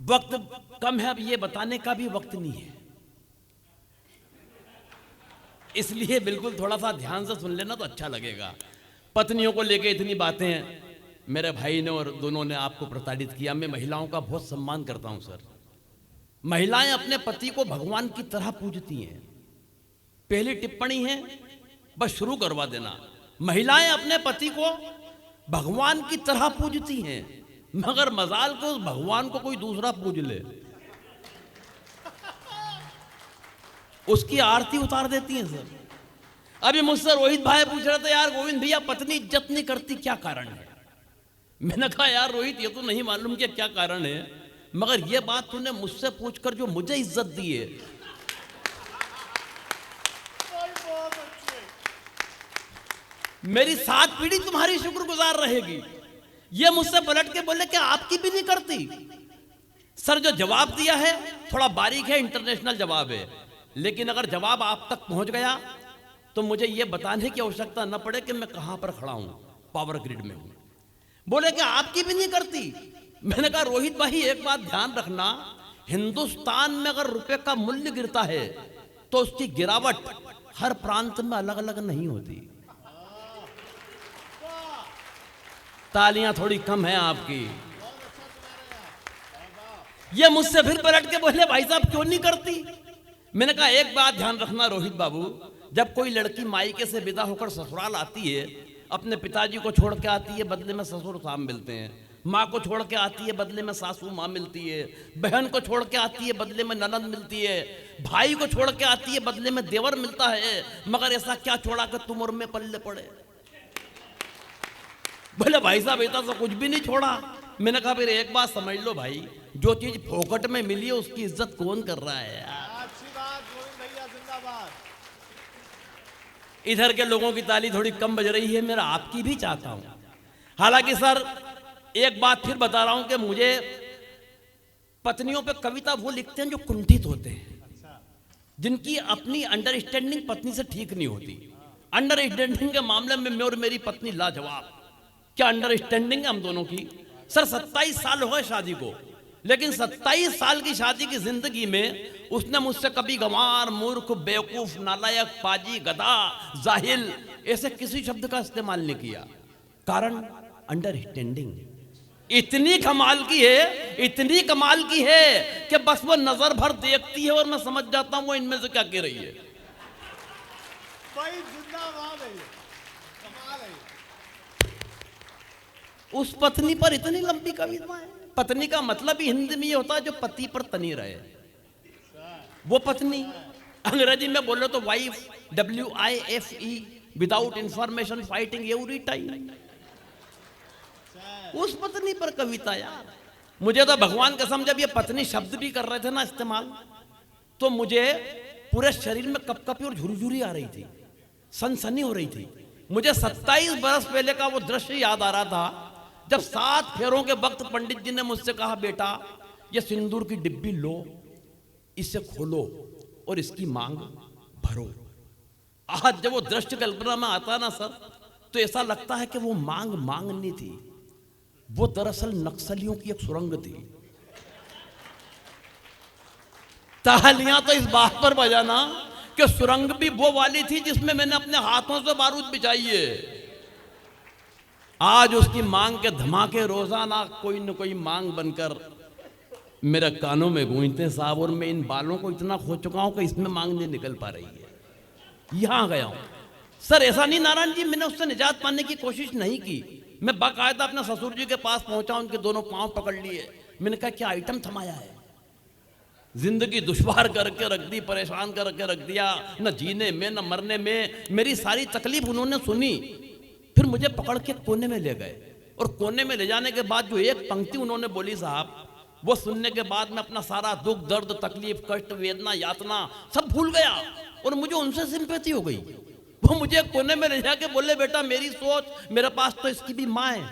वक्त कम है, अब ये बताने का भी वक्त नहीं है, इसलिए बिल्कुल थोड़ा सा ध्यान से सुन लेना तो अच्छा लगेगा। पत्नियों को लेके इतनी बातें हैं, मेरे भाई ने और दोनों ने आपको प्रताड़ित किया। मैं महिलाओं का बहुत सम्मान करता हूं सर। महिलाएं अपने पति को भगवान की तरह पूजती हैं। पहली टिप्पणी है, बस शुरू करवा देना। महिलाएं अपने पति को भगवान की तरह पूजती हैं, मगर मजाल को उस भगवान को कोई दूसरा पूज ले, उसकी आरती उतार देती हैं सर। अभी मुझसे रोहित भाई पूछ रहे थे, यार गोविंद भैया पत्नी इज्जत नहीं करती, क्या कारण है? मैंने कहा यार रोहित, ये तो नहीं मालूम कि क्या कारण है, मगर ये बात तूने मुझसे पूछकर जो मुझे इज्जत दी है, मेरी 7 पीढ़ी तुम्हारी शुक्रगुजार रहेगी। ये मुझसे पलट के बोले कि आपकी भी नहीं करती। सर जो जवाब दिया है थोड़ा बारीक है, इंटरनेशनल जवाब है, लेकिन अगर जवाब आप तक पहुंच गया तो मुझे यह बताने की आवश्यकता न पड़े कि मैं कहां पर खड़ा हूं, पावर ग्रिड में हूं। बोले कि आपकी भी नहीं करती। मैंने कहा रोहित भाई एक बात ध्यान रखना, हिंदुस्तान में अगर रुपए का मूल्य गिरता है तो उसकी गिरावट हर प्रांत में अलग अलग नहीं होती। तालियां थोड़ी कम है आपकी। ये मुझसे फिर पलट के बोले भाई साहब क्यों नहीं करती? मैंने कहा एक बात ध्यान रखना रोहित बाबू, जब कोई लड़की मायके से विदा होकर ससुराल आती है, अपने पिताजी को छोड़ के आती है, बदले में ससुर साहब मिलते हैं। माँ को छोड़ के आती है, बदले में सासू माँ मिलती है। बहन को छोड़ के आती है, बदले में ननद मिलती है। भाई को छोड़ के आती है, बदले में देवर मिलता है। मगर ऐसा क्या छोड़ा कि तुम और में पल्ले पड़े? बोले भाई साहब ऐसा तो कुछ भी नहीं छोड़ा। मैंने कहा फिर एक बात समझ लो भाई, जो चीज फोकट में मिली है उसकी इज्जत कौन कर रहा है यार? अच्छी बात गोविंद भैया, जिंदाबाद। इधर के लोगों की ताली थोड़ी कम बज रही है, मेरा आपकी भी चाहता हूं। हालांकि सर एक बात फिर बता रहा हूं कि मुझे पत्नियों पे कविता वो लिखते हैं जो कुंठित होते हैं, जिनकी अपनी अंडरस्टैंडिंग पत्नी से ठीक नहीं होती। अंडरस्टैंडिंग के मामले में मैं और मेरी पत्नी लाजवाब। क्या अंडरस्टैंडिंग है हम दोनों की? सर 27 साल हो गए शादी को, लेकिन 27 साल की शादी की जिंदगी में उसने मुझसे कभी गंवार, मूर्ख, बेवकूफ, नालायक, पाजी, गधा, जाहिल ऐसे किसी शब्द का इस्तेमाल नहीं किया। कारण अंडरस्टैंडिंग इतनी कमाल की है, इतनी कमाल की है कि बस वो नजर भर देखती है और मैं समझ जाता हूं वो इनमें से क्या कह रही है। भाई जिंदाबाद है, कमाल है। उस पत्नी पर इतनी लंबी कविता है। पत्नी का मतलब ही हिंदी में ये होता है जो पति पर तनी रहे, वो पत्नी। अंग्रेजी में बोले तो wife, WIFE, without information fighting every time. उस पत्नी पर कविता यार। मुझे तो भगवान कसम जब ये पत्नी शब्द भी कर रहे थे ना इस्तेमाल, तो मुझे पूरे शरीर में कपकपी और झुरझुरी आ रही थी, सनसनी हो रही थी। मुझे 27 बरस पहले का वो दृश्य याद आ रहा था जब 7 फेरों के वक्त पंडित जी ने मुझसे कहा, बेटा ये सिंदूर की डिब्बी लो, इसे खोलो और इसकी मांग भरो। आज जब वो दृश्य कल्पना में आता ना सर, तो ऐसा लगता है कि वो मांग नहीं थी, वो दरअसल नक्सलियों की एक सुरंग थी। तालियां तो इस बात पर बजाना कि सुरंग भी वो वाली थी जिसमें मैंने अपने हाथों से बारूद बिछाई है। आज उसकी मांग के धमाके रोजाना कोई न कोई मांग बनकर मेरे कानों में गूंजते साहब, और मैं इन बालों को इतना खो चुका हूं कि इसमें मांग नहीं निकल पा रही है। यहां गया हूं सर। ऐसा नहीं नारायण जी, मैंने उससे निजात पाने की कोशिश नहीं की। मैं बाकायदा अपने ससुर जी के पास पहुंचा, उनके दोनों पांव पकड़ लिए। मैंने कहा क्या आइटम थमाया है? जिंदगी दुश्वार करके रख दी, परेशान करके रख दिया, न जीने में न मरने में। मेरी सारी तकलीफ उन्होंने सुनी, फिर मुझे पकड़ के कोने में ले गए। और कोने में ले जाने के बाद जो एक पंक्ति उन्होंने बोली साहब, वो सुनने के बाद मैं अपना सारा दुख, दर्द, तकलीफ, कष्ट, वेदना, यातना सब भूल गया और मुझे उनसे सिंपैथी हो गई। वो मुझे कोने में ले जाके बोले, बेटा मेरी सोच, मेरे पास तो इसकी भी माँ है,